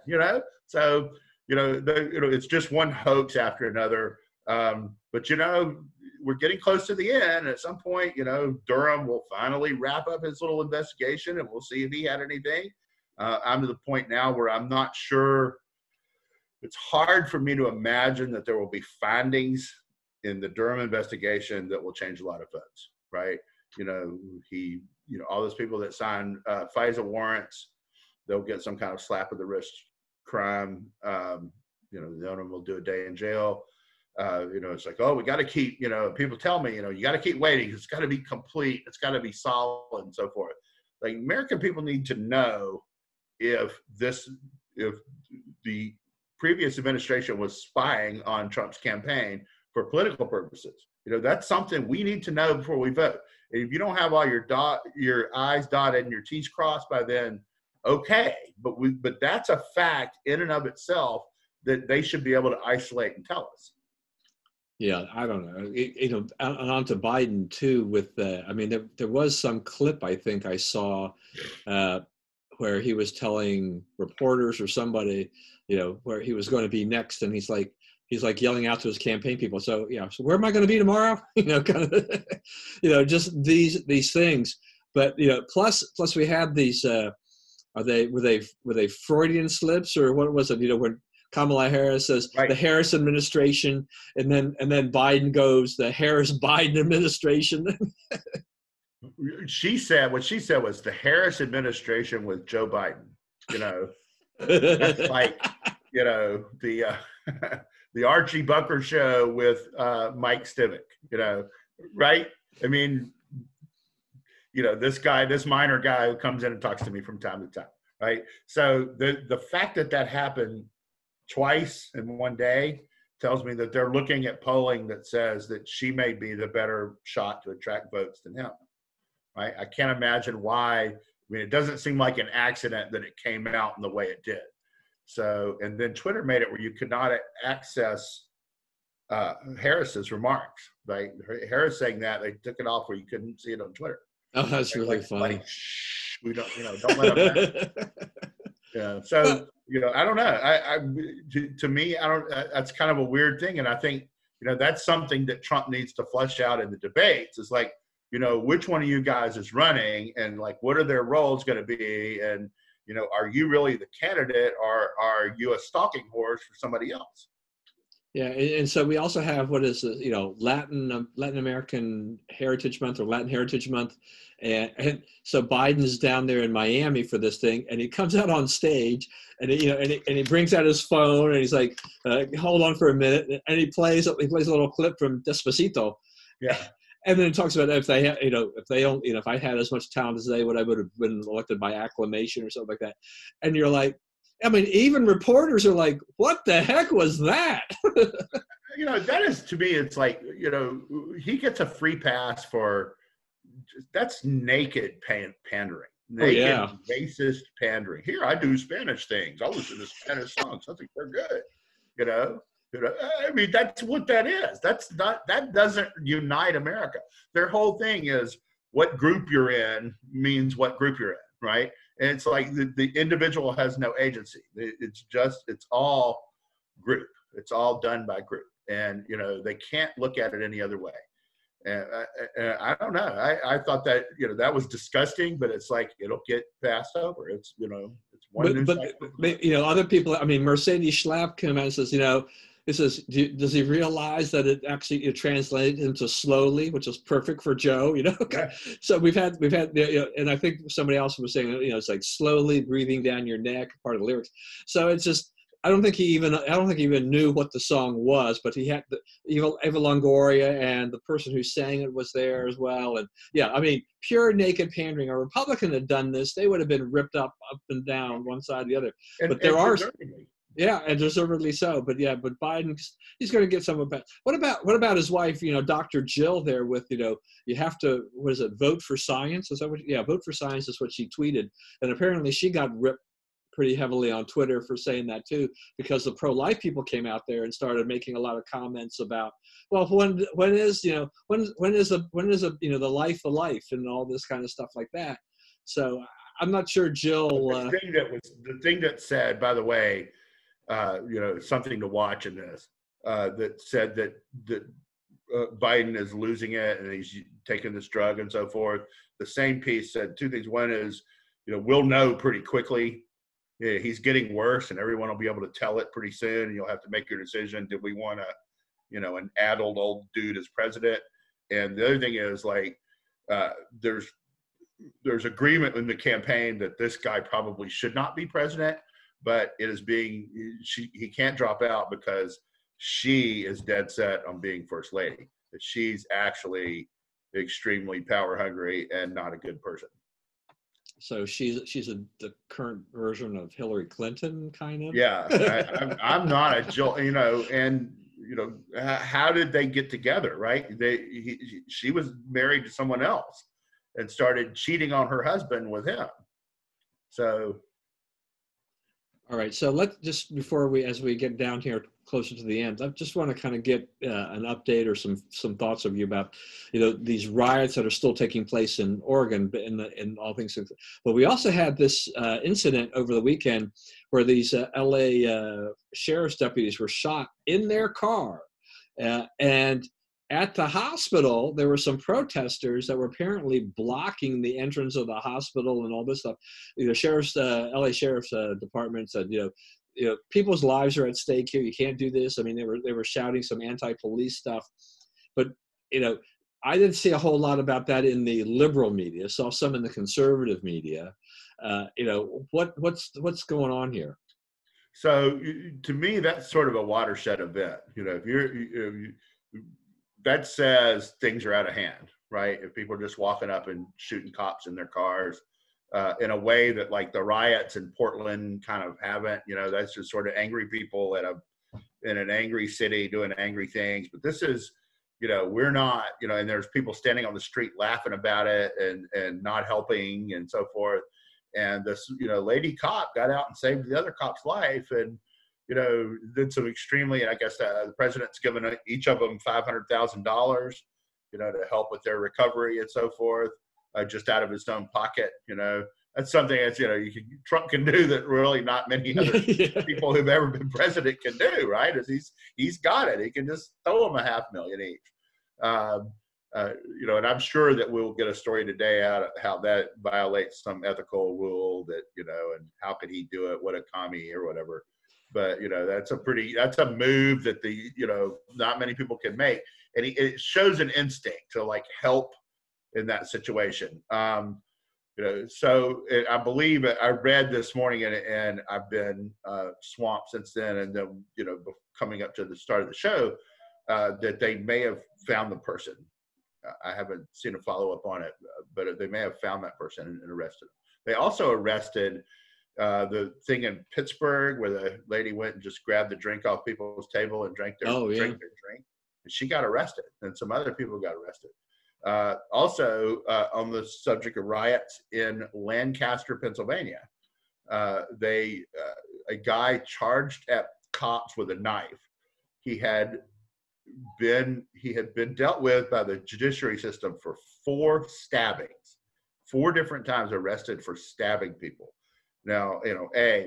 So, it's just one hoax after another. But, we're getting close to the end. At some point, Durham will finally wrap up his little investigation and we'll see if he had anything. I'm to the point now where I'm not sure it's hard for me to imagine that there will be findings in the Durham investigation that will change a lot of votes, right? All those people that signed FISA warrants, they'll get some kind of slap of the wrist crime. The owner will do a day in jail. It's like, oh, we got to keep, people tell me, you got to keep waiting. It's got to be complete. It's got to be solid and so forth. Like, American people need to know if the previous administration was spying on Trump's campaign for political purposes. That's something we need to know before we vote. And if you don't have all your I's dotted and your T's crossed by then, okay. But that's a fact in and of itself that they should be able to isolate and tell us. Yeah, I don't know. And on to Biden too. With there was some clip I think I saw where he was telling reporters or somebody, where he was going to be next, and he's like yelling out to his campaign people. So where am I going to be tomorrow? Kind of, just these things. But plus we had these. Were they Freudian slips, or what was it? When Kamala Harris says right. The Harris administration, and then Biden goes the Harris-Biden administration. What she said was the Harris administration with Joe Biden. That's like the Archie Bunker show with Mike Stivic. Right? I mean, this minor guy who comes in and talks to me from time to time. Right? So the fact that happened twice in one day tells me that they're looking at polling that says that she may be the better shot to attract votes than him. Right? I can't imagine why. I mean, it doesn't seem like an accident that it came out in the way it did. So, and then Twitter made it where you could not access Harris's remarks. Right? Harris saying that, they took it off where you couldn't see it on Twitter. Oh, that's really funny. Shh, we don't, don't let them know. So, I don't know. To me, that's kind of a weird thing. And I think, that's something that Trump needs to flesh out in the debates. Is like, which one of you guys is running, and like, what are their roles going to be? And, are you really the candidate, or are you a stalking horse for somebody else? Yeah, and so we also have what is Latin American Heritage Month, or Latin Heritage Month, and so Biden's down there in Miami for this thing, and he comes out on stage, and he brings out his phone, and he's like, "Hold on for a minute," and he plays a little clip from Despacito. Yeah. And then it talks about if I had as much talent as they would, I would have been elected by acclamation or something like that. And you're like, I mean, even reporters are like, what the heck was that? That is, to me, it's like, he gets a free pass for, that's naked pandering. Naked, racist pandering. Here, I do Spanish things. I listen to Spanish songs. I think they're good, I mean, that's what that is. That doesn't unite America. Their whole thing is what group you're in means what group you're in, right? And it's like the individual has no agency. It's all group. It's all done by group. And, they can't look at it any other way. And I don't know. I thought that, that was disgusting, but it's like, it'll get passed over. It's, it's one but other people, I mean, Mercedes Schlapp came out and says, it says, does he realize that it actually translated into slowly, which is perfect for Joe, Yeah. So we've had, and I think somebody else was saying, it's like slowly breathing down your neck, part of the lyrics. So it's just, I don't think he even knew what the song was, but he had Eva Longoria, and the person who sang it was there as well. And yeah, I mean, pure naked pandering. A Republican had done this, they would have been ripped up and down, one side or the other. But there are. Yeah, and deservedly so. But Biden, he's going to get some of that. What about his wife? Dr. Jill there with you have to, what is it? Vote for science? Is that what? Yeah, vote for science is what she tweeted, and apparently she got ripped pretty heavily on Twitter for saying that too, because the pro-life people came out there and started making a lot of comments about, well, when is the life and all this kind of stuff like that. So I'm not sure Jill. The thing that said, by the way. Something to watch in this, that said that Biden is losing it and he's taking this drug and so forth. The same piece said two things. One is, we'll know pretty quickly yeah, he's getting worse, and everyone will be able to tell it pretty soon. And you'll have to make your decision. Do we want an addled old dude as president? And the other thing is, like, uh, there's agreement in the campaign that this guy probably should not be president, but he can't drop out because she is dead set on being first lady. That she's actually extremely power hungry and not a good person. So she's the current version of Hillary Clinton, kind of. Yeah, I'm not a Jill, and how did they get together, right? She was married to someone else and started cheating on her husband with him. So, all right. So let's just, as we get down here closer to the end, I just want to kind of get an update or some thoughts of you about, these riots that are still taking place in Oregon, in all things. But we also had this incident over the weekend where these LA sheriff's deputies were shot in their car, and at the hospital, there were some protesters that were apparently blocking the entrance of the hospital and all this stuff. LA Sheriff's Department said, people's lives are at stake here. You can't do this. I mean, they were shouting some anti-police stuff, but I didn't see a whole lot about that in the liberal media. Saw some in the conservative media. What's going on here? So to me, that's sort of a watershed event. That says things are out of hand, right? If people are just walking up and shooting cops in their cars in a way that, like, the riots in Portland kind of haven't, that's just sort of angry people in an angry city doing angry things. But this is, we're not, and there's people standing on the street laughing about it and not helping and so forth. And this, lady cop got out and saved the other cop's life, and did some extremely, and I guess the president's given each of them $500,000, to help with their recovery and so forth, just out of his own pocket. That's something that's, Trump can do that really not many other people who've ever been president can do, right? Is he's got it. He can just throw them $500,000 each. And I'm sure that we'll get a story today out of how that violates some ethical rule that, and how could he do it? What a commie or whatever. But, that's a move that not many people can make. And it shows an instinct to, like, help in that situation. So I believe I read this morning, and I've been swamped since then. And then, coming up to the start of the show, that they may have found the person. I haven't seen a follow-up on it, but they may have found that person and arrested him. They also arrested the thing in Pittsburgh where the lady went and just grabbed the drink off people's table and drank their drink. And she got arrested, and some other people got arrested. Also, on the subject of riots in Lancaster, Pennsylvania, a guy charged at cops with a knife. He had been dealt with by the judiciary system for 4 stabbings, 4 different times arrested for stabbing people. Now,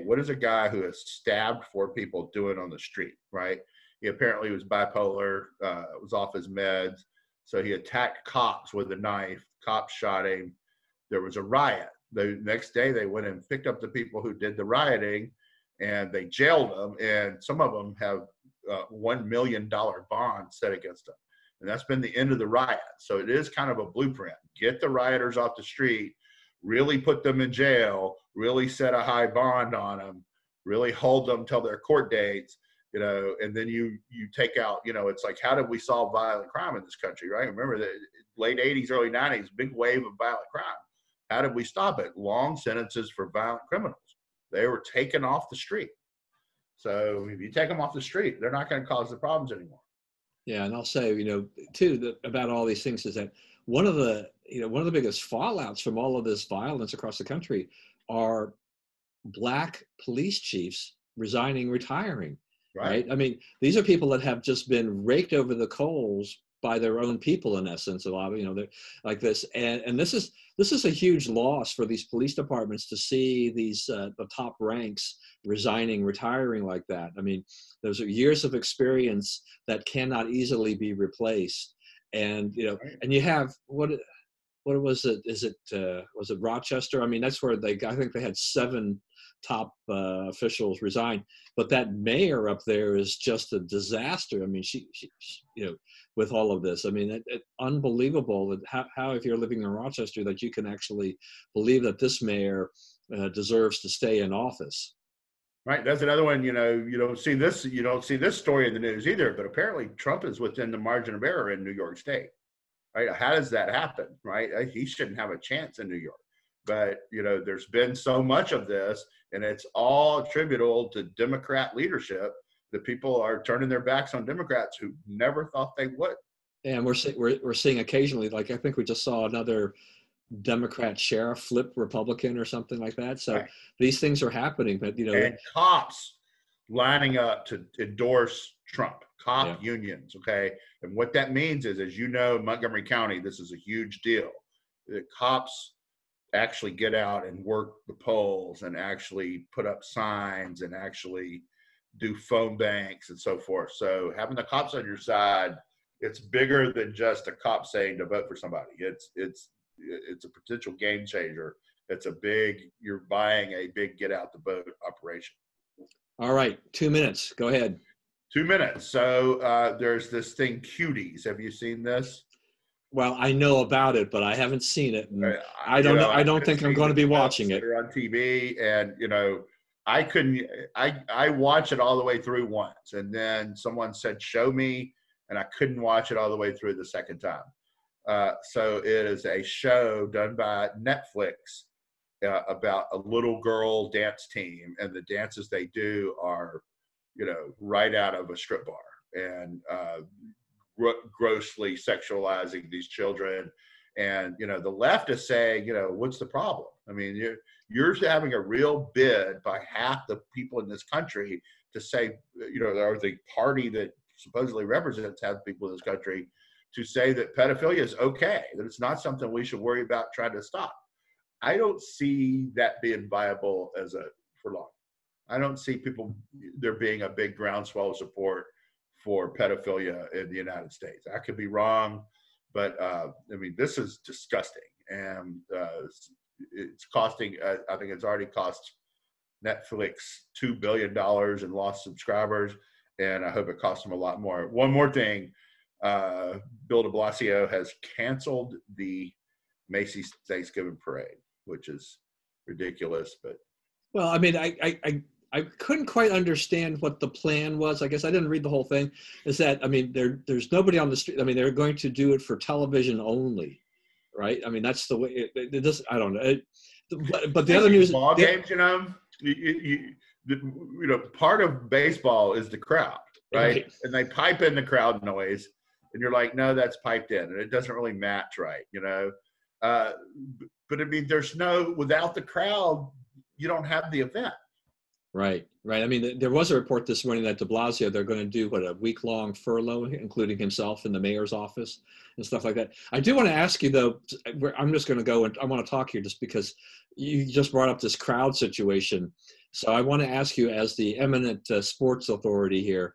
what is a guy who has stabbed 4 people doing on the street, right? He apparently was bipolar, was off his meds. So he attacked cops with a knife. Cops shot him. There was a riot. The next day, they went and picked up the people who did the rioting, and they jailed them. And some of them have $1 million bond set against them. And that's been the end of the riot. So it is kind of a blueprint. Get the rioters off the street, really put them in jail, really set a high bond on them, really hold them till their court dates, and then you take out, it's like, how did we solve violent crime in this country, right? Remember the late 80s, early 90s, big wave of violent crime. How did we stop it? Long sentences for violent criminals. They were taken off the street. So if you take them off the street, they're not going to cause the problems anymore. Yeah, and I'll say, too, about all these things is that one of the biggest fallouts from all of this violence across the country are Black police chiefs resigning, retiring. Right? I mean, these are people that have just been raked over the coals by their own people, in essence. A lot of, they're like this, and this is a huge loss for these police departments to see these the top ranks resigning, retiring like that. I mean, those are years of experience that cannot easily be replaced. And and you have what was it? Was it Rochester? I mean, that's where I think they had 7 top officials resign. But that mayor up there is just a disaster. I mean, she with all of this, I mean, unbelievable that how if you're living in Rochester that you can actually believe that this mayor deserves to stay in office. Right. That's another one, you don't see this story in the news either, but apparently Trump is within the margin of error in New York State. Right. How does that happen? Right. He shouldn't have a chance in New York. But, there's been so much of this, and it's all attributable to Democrat leadership that people are turning their backs on Democrats who never thought they would. And we're seeing occasionally, like I think we just saw another Democrat sheriff flip Republican or something like that. So Right. These things are happening, but and cops lining up to endorse Trump, cop unions. Okay. And what that means is, as you know, Montgomery County, this is a huge deal. The cops actually get out and work the polls and actually put up signs and actually do phone banks and so forth. So having the cops on your side, it's bigger than just a cop saying to vote for somebody. It's a potential game changer. You're buying a big get out the vote operation. All right. 2 minutes. Go ahead. 2 minutes. So there's this thing, Cuties. Have you seen this? Well, I know about it, but I haven't seen it. And I don't know. I don't think I'm going to be watching it. They're on TV, and I watched it all the way through once, and then someone said, "Show me," and I couldn't watch it all the way through the second time. So it is a show done by Netflix about a little girl dance team, and the dances they do are, right out of a strip bar, and grossly sexualizing these children. And the left is saying, what's the problem? I mean, you're having a real bid by half the people in this country to say, or the party that supposedly represents half the people in this country, to say that pedophilia is okay, that it's not something we should worry about trying to stop. I don't see that being viable for long. I don't see there being a big groundswell of support for pedophilia in the United States. I could be wrong, but this is disgusting, and it's costing. I think it's already cost Netflix $2 billion in lost subscribers, and I hope it costs them a lot more. One more thing, Bill de Blasio has canceled the Macy's Thanksgiving Parade, which is ridiculous. But well, I mean, I couldn't quite understand what the plan was. I guess I didn't read the whole thing. Is that, I mean, there's nobody on the street. I mean, they're going to do it for television only, right? I mean, that's the way it does. I don't know. But the other news, ball games, part of baseball is the crowd, right? And they pipe in the crowd noise, and you're like, no, that's piped in, and it doesn't really match right, But I mean, without the crowd, you don't have the event. Right. I mean, there was a report this morning that de Blasio, they're going to do a week-long furlough, including himself in the mayor's office and stuff like that. I do want to ask you, though, I'm just going to go and I want to talk here just because you just brought up this crowd situation. So I want to ask you, as the eminent sports authority here,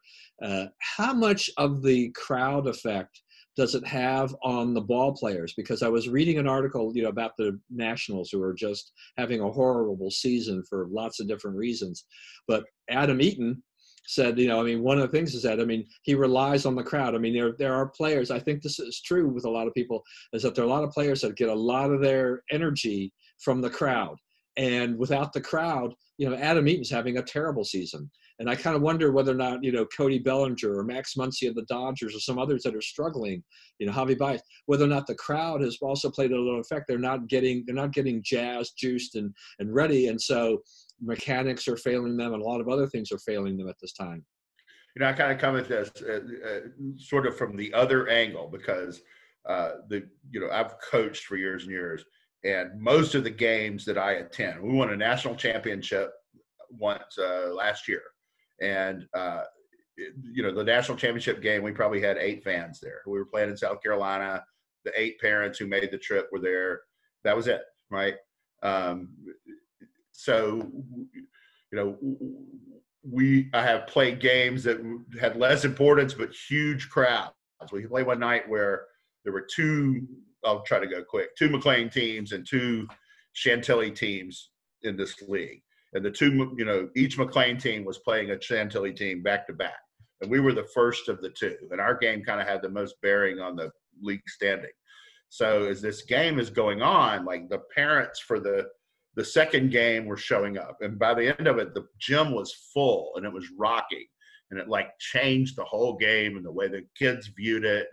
how much of the crowd effect does it have on the ball players? Because I was reading an article, about the Nationals, who are just having a horrible season for lots of different reasons. But Adam Eaton said, one of the things is that, he relies on the crowd. I mean, there are players, I think this is true with a lot of people, is that there are a lot of players that get a lot of their energy from the crowd. And without the crowd, Adam Eaton's having a terrible season. And I kind of wonder whether or not, Cody Bellinger or Max Muncy of the Dodgers or some others that are struggling, Javi Baez, whether or not the crowd has also played a little effect. They're not getting jazzed, juiced, and ready. And so mechanics are failing them, and a lot of other things are failing them at this time. I kind of come at this sort of from the other angle, because I've coached for years and years, and most of the games that I attend, we won a national championship once last year. And, the national championship game, we probably had 8 fans there. We were playing in South Carolina. The 8 parents who made the trip were there. That was it, right? So, I have played games that had less importance but huge crowds. We played one night where there were 2 McLean teams and 2 Chantilly teams in this league. and the two, each McLean team was playing a Chantilly team back to back. And we were the first of the two. And our game kind of had the most bearing on the league standing. So as this game is going on, like the parents for the second game were showing up. And by the end of it, the gym was full and it was rocking. And it like changed the whole game and the way the kids viewed it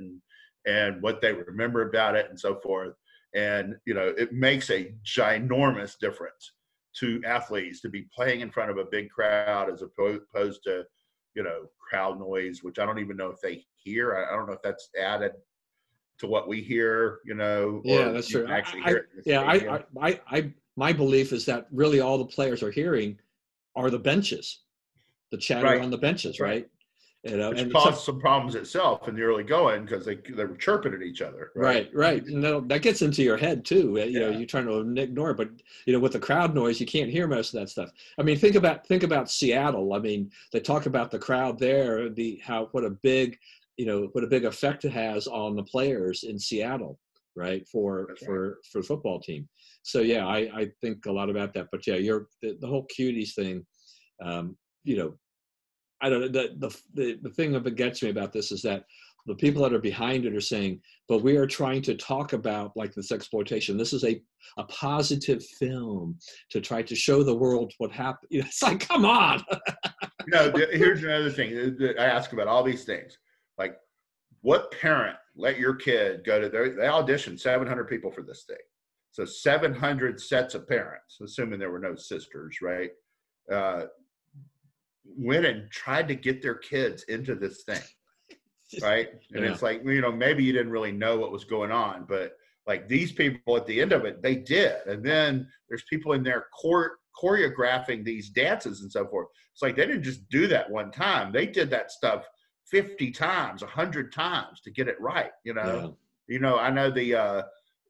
and what they remember about it and so forth. And, it makes a ginormous difference to athletes to be playing in front of a big crowd as opposed to, crowd noise, which I don't even know if they hear. I don't know if that's added to what we hear, Yeah, that's true. Actually hear it. My belief is that really all the players are hearing are the benches, the chatter on the benches, right? Which caused some problems itself in the early going because they were chirping at each other. Right. And that gets into your head too. You're trying to ignore it, but with the crowd noise, you can't hear most of that stuff. I mean, think about Seattle. I mean, they talk about the crowd there, what a big effect it has on the players in Seattle, right? For the football team. So yeah, I think a lot about that. But yeah, the whole cuties thing. I don't know. The thing that gets me about this is that the people that are behind it are saying, but we are trying to talk about like this exploitation. This is a positive film to try to show the world what happened. It's like, come on. Here's another thing that I ask about all these things. Like, what parent let your kid go to they auditioned 700 people for this thing. So 700 sets of parents, assuming there were no sisters, right? Went and tried to get their kids into this thing, right? And it's like, maybe you didn't really know what was going on, but like these people at the end of it, they did. And then there's people in there choreographing these dances and so forth. It's like they didn't just do that one time. They did that stuff 50 times, 100 times to get it right, I know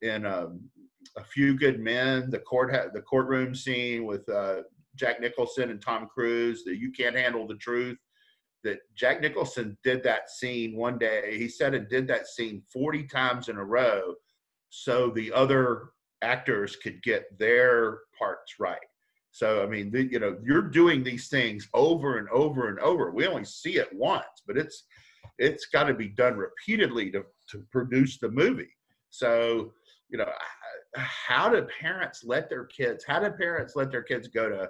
in A Few Good Men, the courtroom scene with Jack Nicholson and Tom Cruise, that You Can't Handle the Truth, that Jack Nicholson did that scene one day. He said and did that scene 40 times in a row so the other actors could get their parts right. So, I mean, you're doing these things over and over and over. We only see it once, but it's got to be done repeatedly to produce the movie. So, how do parents let their kids go to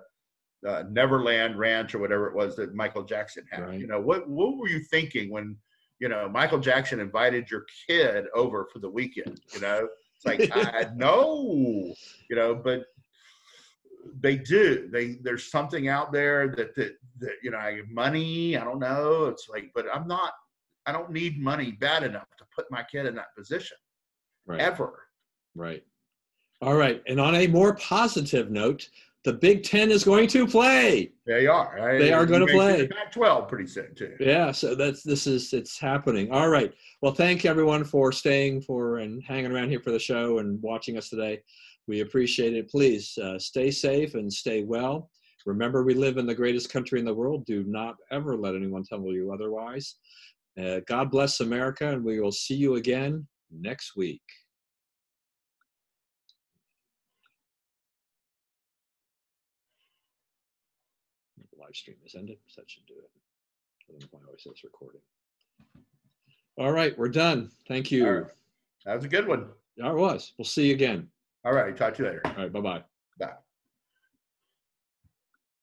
Neverland Ranch or whatever it was that Michael Jackson had? Right. What were you thinking when, Michael Jackson invited your kid over for the weekend? It's like, I know, but they do. There's something out there that I have money. I don't know. It's like, but I don't need money bad enough to put my kid in that position. Right. Ever. Right. All right. And on a more positive note, the Big Ten is going to play. They are. They are going to play. Pac-12 pretty soon too. Yeah. So it's happening. All right. Well, thank everyone for staying and hanging around here for the show and watching us today. We appreciate it. Please stay safe and stay well. Remember, we live in the greatest country in the world. Do not ever let anyone tell you otherwise. God bless America, and we will see you again next week. Live stream is ended, so that should do it. I don't know why I always say it's recording. All right, we're done. Thank you. Right. That was a good one. Yeah, it was. We'll see you again. All right, talk to you later. All right, bye-bye.